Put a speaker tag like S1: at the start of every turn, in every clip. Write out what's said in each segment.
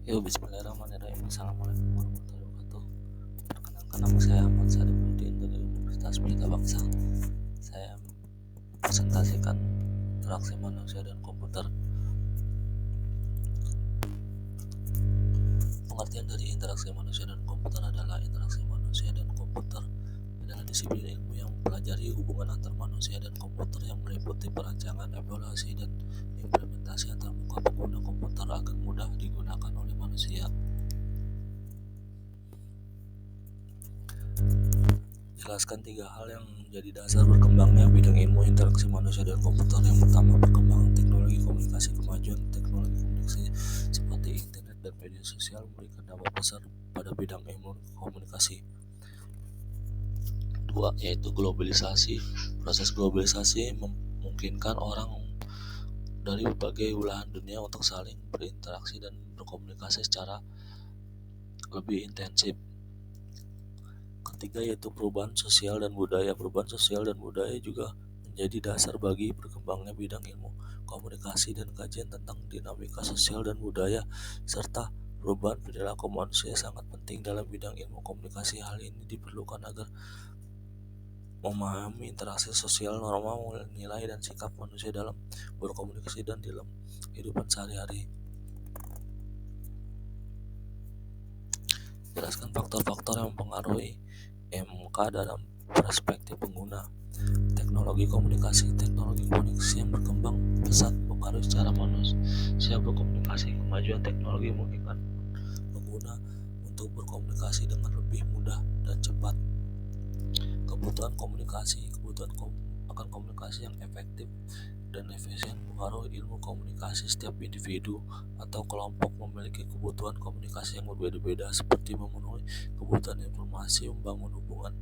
S1: Bismillahirrahmanirrahim. Assalamualaikum warahmatullahi wabarakatuh. Perkenalkan, nama saya Ahmad Sarifuddin dari Universitas Pelita Bangsa. Saya presentasikan interaksi manusia dan komputer. Pengertian dari interaksi manusia dan komputer adalah interaksi manusia dan komputer adalah disiplin ilmu yang mempelajari hubungan antar manusia dan komputer yang meliputi perancangan, evaluasi, dan implementasi antarmuka pengguna komputer agar mudah digunakan oleh manusia. Jelaskan 3 hal yang menjadi dasar berkembangnya bidang ilmu interaksi manusia dan komputer. Yang pertama, perkembangan teknologi komunikasi. Kemajuan teknologi komunikasi seperti internet dan media sosial memberikan dampak besar pada bidang ilmu komunikasi. 2, yaitu globalisasi. Proses globalisasi memungkinkan orang dari berbagai belahan dunia untuk saling berinteraksi dan berkomunikasi secara lebih intensif. Ketiga, yaitu perubahan sosial dan budaya. Perubahan sosial dan budaya juga menjadi dasar bagi berkembangnya bidang ilmu komunikasi dan kajian tentang dinamika sosial dan budaya serta perubahan perilaku manusia sangat penting dalam bidang ilmu komunikasi. Hal ini diperlukan agar memahami interaksi sosial, norma, nilai, dan sikap manusia dalam berkomunikasi dan dalam kehidupan sehari-hari. Jelaskan faktor-faktor yang mempengaruhi MK dalam perspektif pengguna. Teknologi komunikasi yang berkembang pesat mempengaruhi cara manusia berkomunikasi. Kemajuan teknologi memungkinkan pengguna untuk berkomunikasi dengan lebih mudah dan cepat. Kebutuhan akan komunikasi yang efektif dan efisien mempengaruhi ilmu komunikasi. Setiap individu atau kelompok memiliki kebutuhan komunikasi yang berbeda-beda, seperti memenuhi kebutuhan informasi, membangun hubungan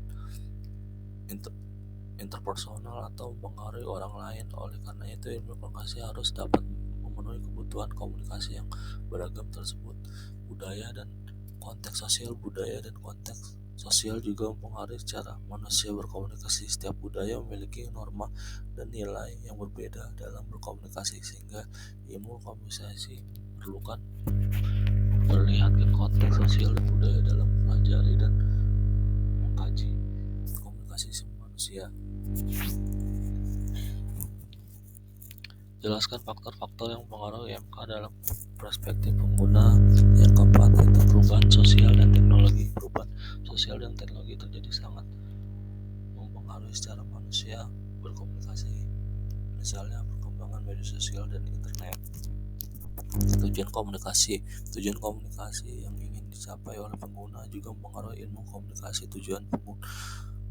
S1: interpersonal, atau mempengaruhi orang lain. Oleh karena itu, ilmu komunikasi harus dapat memenuhi kebutuhan komunikasi yang beragam tersebut. Budaya dan konteks sosial. Budaya dan konteks sosial juga mempengaruhi cara manusia berkomunikasi. Setiap budaya memiliki norma dan nilai yang berbeda dalam berkomunikasi, sehingga ilmu komunikasi memerlukan memperlihatkan konteks sosial dan budaya dalam mempelajari dan mengkaji komunikasi manusia. Jelaskan faktor-faktor yang mempengaruhi MK dalam perspektif pengguna. Yang keempat, yaitu perubahan sosial dan teknologi. Perubahan sosial dan teknologi terjadi sangat mempengaruhi secara manusia berkomunikasi, misalnya perkembangan media sosial dan internet. Tujuan komunikasi yang ingin dicapai oleh pengguna juga mempengaruhi ilmu komunikasi. Tujuan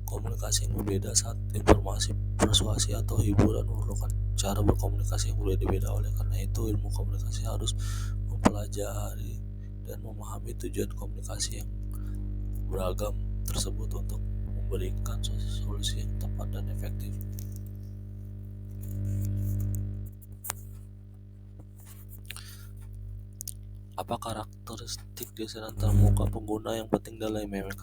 S1: komunikasi yang berbeda saat informasi, persuasi, atau hiburan memerlukan cara berkomunikasi yang berbeda-beda. Oleh karena itu, ilmu komunikasi harus mempelajari dan memahami tujuan komunikasi yang beragam tersebut untuk memberikan solusi yang tepat dan efektif. Apa karakteristik desain antarmuka pengguna yang penting dalam MK?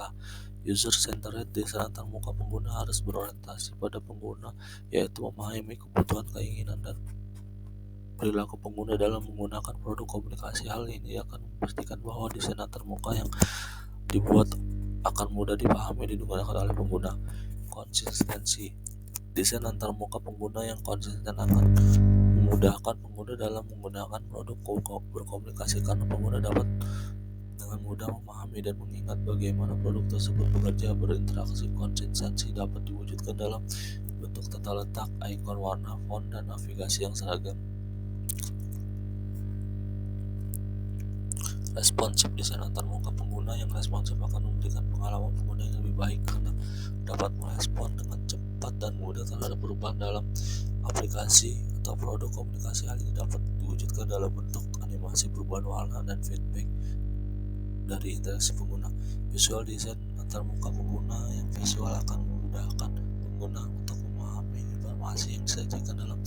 S1: User-centered desain antarmuka pengguna harus berorientasi pada pengguna, yaitu memahami kebutuhan, keinginan, dan perilaku pengguna dalam menggunakan produk komunikasi. Hal ini akan memastikan bahwa desain antarmuka yang dibuat akan mudah dipahami dan digunakan oleh pengguna. Konsistensi. Desain antarmuka pengguna yang konsisten akan memudahkan pengguna dalam menggunakan produk berkomunikasi, karena pengguna dapat dengan mudah memahami dan mengingat bagaimana produk tersebut bekerja. Berinteraksi. Konsistensi dapat diwujudkan dalam bentuk tata letak, ikon, warna, font, dan navigasi yang seragam. Responsif. Desain antarmuka pengguna yang responsif akan memberikan pengalaman pengguna yang lebih baik karena dapat merespon dengan cepat dan mudah terhadap perubahan dalam aplikasi atau produk komunikasi. Hal ini dapat diwujudkan dalam bentuk animasi, perubahan warna, dan feedback dari interaksi pengguna. Visual. Desain antarmuka pengguna yang visual akan memudahkan pengguna untuk memahami informasi yang disajikan dalam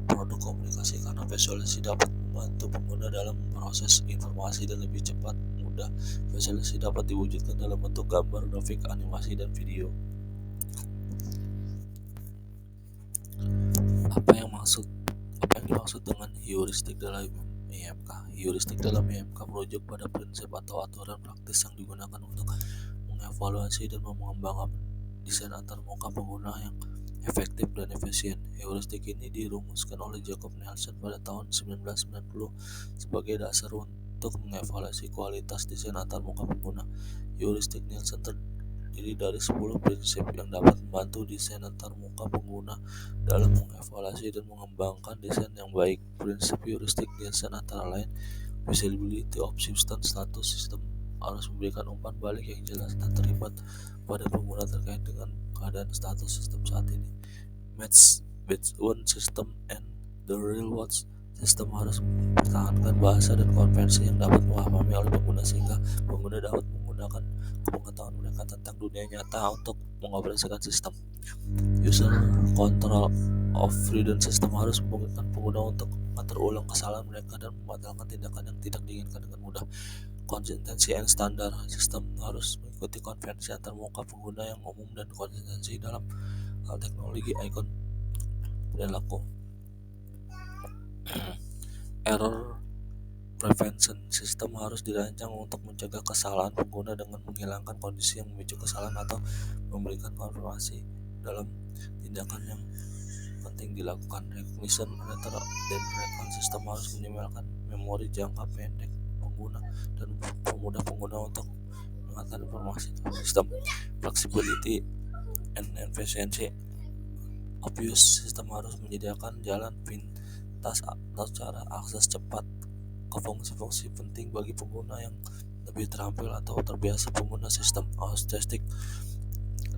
S1: produk komunikasi, karena visualisasi dapat membantu pengguna dalam memproses informasi dan lebih cepat mudah. Visualisasi dapat diwujudkan dalam bentuk gambar, grafik, animasi, dan video. Apa yang dimaksud dengan heuristik dalam IMK? Heuristik dalam IMK merujuk pada prinsip atau aturan praktis yang digunakan untuk mengevaluasi dan mengembangkan desain antarmuka pengguna yang efektif dan efisien. Heuristik ini dirumuskan oleh Jacob Nielsen pada tahun 1990 sebagai dasar untuk mengevaluasi kualitas desain antarmuka pengguna. Heuristik Nielsen terdiri dari 10 prinsip yang dapat membantu desain antarmuka pengguna dalam mengevaluasi dan mengembangkan desain yang baik. Prinsip heuristik Nielsen antara lain visibility of system, status sistem harus memberikan umpan balik yang jelas dan terlibat pada pengguna terkait dengan keadaan status sistem saat ini. Match between system and the real world. Sistem harus mempertahankan bahasa dan konvensi yang dapat dipahami oleh pengguna sehingga pengguna dapat menggunakan pengetahuan mereka tentang dunia nyata untuk mengoperasikan sistem. User control of freedom system harus memungkinkan pengguna untuk mengatur ulang kesalahan mereka dan membatalkan tindakan yang tidak diinginkan dengan mudah. Konsistensi and standar sistem harus mengikuti konvensi antarmuka pengguna yang umum dan konsistensi dalam hal teknologi, ikon, perilaku. Error prevention sistem harus dirancang untuk mencegah kesalahan pengguna dengan menghilangkan kondisi yang memicu kesalahan atau memberikan konfirmasi dalam tindakan yang penting dilakukan. Recognition letter dan recall sistem harus minimalkan memori jangka pendek pengguna dan memudah pengguna untuk mengingat informasi. Sistem flexibility and efficiency of use sistem harus menyediakan jalan pintas atau cara akses cepat ke fungsi-fungsi penting bagi pengguna yang lebih terampil atau terbiasa. Pengguna sistem autistik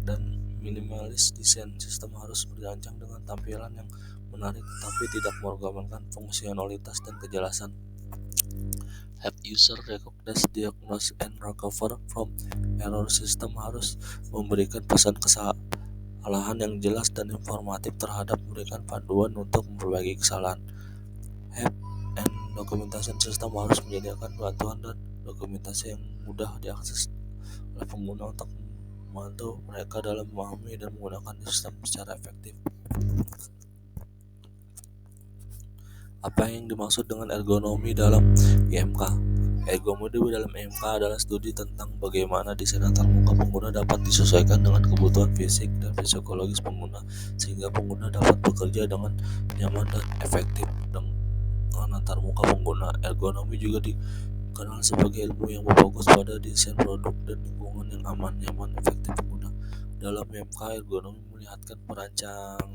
S1: dan minimalis desain sistem harus dirancang dengan tampilan yang menarik tetapi tidak mengorbankan fungsionalitas dan kejelasan. Help user recognize, diagnose, and recover from error system harus memberikan pesan kesalahan yang jelas dan informatif terhadap memberikan panduan untuk memperbaiki kesalahan. Help and documentation system harus menyediakan bantuan dan dokumentasi yang mudah diakses oleh pengguna untuk membantu mereka dalam memahami dan menggunakan sistem secara efektif. Apa yang dimaksud dengan ergonomi dalam IMK? Ergonomi dalam IMK adalah studi tentang bagaimana desain antarmuka pengguna dapat disesuaikan dengan kebutuhan fisik dan psikologis pengguna sehingga pengguna dapat bekerja dengan nyaman dan efektif dengan antarmuka pengguna. Ergonomi juga dikenal sebagai ilmu yang berfokus pada desain produk dan lingkungan yang aman, nyaman, efektif pengguna. Dalam IMK, ergonomi melihatkan perancangan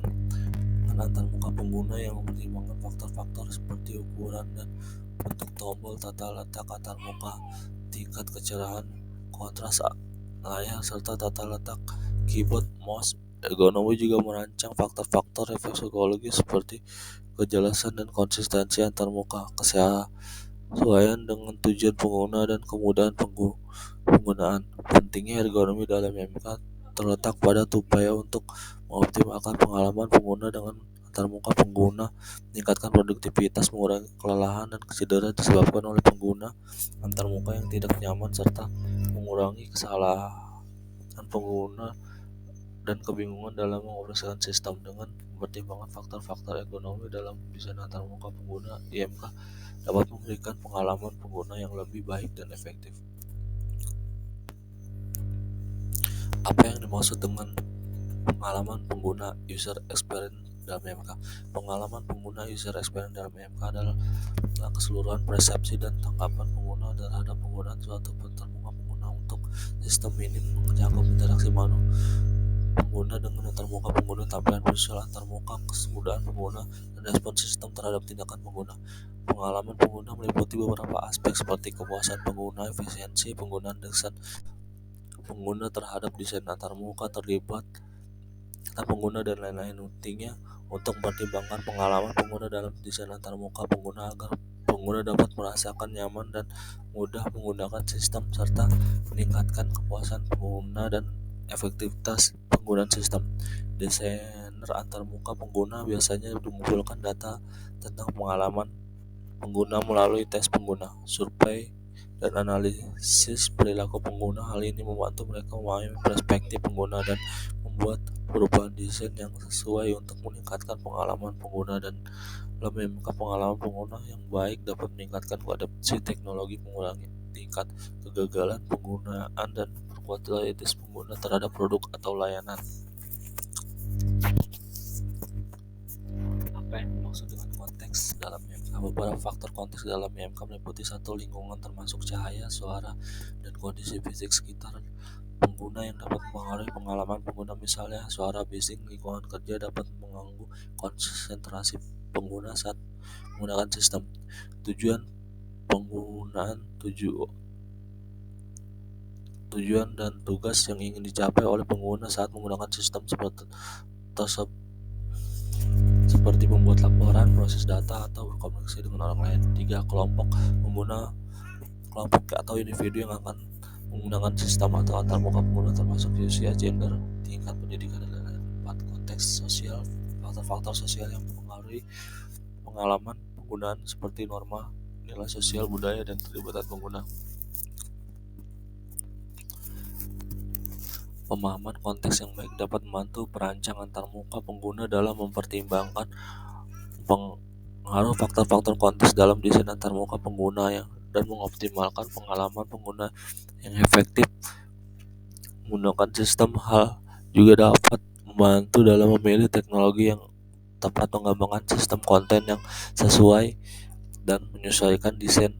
S1: antarmuka pengguna yang mempertimbangkan faktor-faktor seperti ukuran dan bentuk tombol, tata letak antarmuka, tingkat kecerahan, kontras layar, serta tata letak keyboard, mouse. Ergonomi juga merancang faktor-faktor psikologis seperti kejelasan dan konsistensi antarmuka, kesesuaian dengan tujuan pengguna, dan kemudahan penggunaan. Pentingnya ergonomi dalam IMK terletak pada upaya untuk mengoptimalkan pengalaman pengguna dengan antarmuka pengguna, meningkatkan produktivitas, mengurangi kelelahan dan cedera disebabkan oleh pengguna antarmuka yang tidak nyaman, serta mengurangi kesalahan pengguna dan kebingungan dalam mengoperasikan sistem. Dengan mempertimbangkan faktor-faktor ergonomi dalam desain antarmuka pengguna, IMK dapat memberikan pengalaman pengguna yang lebih baik dan efektif. Apa yang dimaksud dengan pengalaman pengguna user experience dalam IMK? Pengalaman pengguna user experience dalam IMK adalah keseluruhan persepsi dan tanggapan pengguna terhadap penggunaan suatu antarmuka pengguna untuk sistem ini mencakup interaksi pengguna dengan antarmuka pengguna, tampilan visual antarmuka, kemudahan pengguna, dan respon sistem terhadap tindakan pengguna. Pengalaman pengguna meliputi beberapa aspek seperti kepuasan pengguna, efisiensi penggunaan desain pengguna terhadap desain antarmuka, terlibat pengguna, dan lain-lain. Intinya untuk mempertimbangkan pengalaman pengguna dalam desain antarmuka pengguna agar pengguna dapat merasakan nyaman dan mudah menggunakan sistem serta meningkatkan kepuasan pengguna dan efektivitas penggunaan sistem. Desainer antarmuka pengguna biasanya mengumpulkan data tentang pengalaman pengguna melalui tes pengguna, survei, dan analisis perilaku pengguna. Hal ini membantu mereka memahami perspektif pengguna dan membuat perubahan desain yang sesuai untuk meningkatkan pengalaman pengguna. Dan dalam MMK, pengalaman pengguna yang baik dapat meningkatkan adaptasi teknologi, mengurangi tingkat kegagalan penggunaan, dan memperkuat loyalitas pengguna terhadap produk atau layanan. Apa yang dimaksud dengan konteks dalam MMK? Beberapa faktor konteks dalam MMK meliputi: 1. Lingkungan termasuk cahaya, suara, dan kondisi fisik sekitar pengguna yang dapat mempengaruhi pengalaman pengguna. Misalnya, suara bising lingkungan kerja dapat mengganggu konsentrasi pengguna saat menggunakan sistem. Tujuan penggunaan, tujuan dan tugas yang ingin dicapai oleh pengguna saat menggunakan sistem seperti membuat laporan, proses data, atau berkomunikasi dengan orang lain. 3. Kelompok pengguna, kelompok atau individu yang akan menggunakan sistem atau antar muka pengguna termasuk usia, gender, tingkat pendidikan, dan lain-lain. 4. Konteks sosial, faktor-faktor sosial yang mempengaruhi pengalaman penggunaan seperti norma, nilai sosial, budaya, dan keterlibatan pengguna. Pemahaman konteks yang baik dapat membantu perancang antarmuka pengguna dalam mempertimbangkan pengaruh faktor-faktor konteks dalam desain antarmuka pengguna dan mengoptimalkan pengalaman pengguna yang efektif menggunakan sistem. Hal juga dapat membantu dalam memilih teknologi yang tepat, mengembangkan sistem konten yang sesuai, dan menyesuaikan desain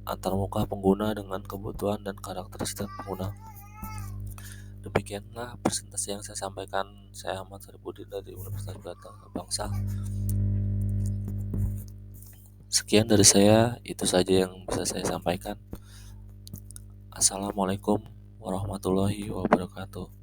S1: antarmuka pengguna dengan kebutuhan dan karakteristik pengguna. Demikianlah presentasi yang saya sampaikan. Saya Ahmad Saripudin dari Universitas Bangsa. Sekian dari saya, itu saja yang bisa saya sampaikan. Assalamualaikum warahmatullahi wabarakatuh.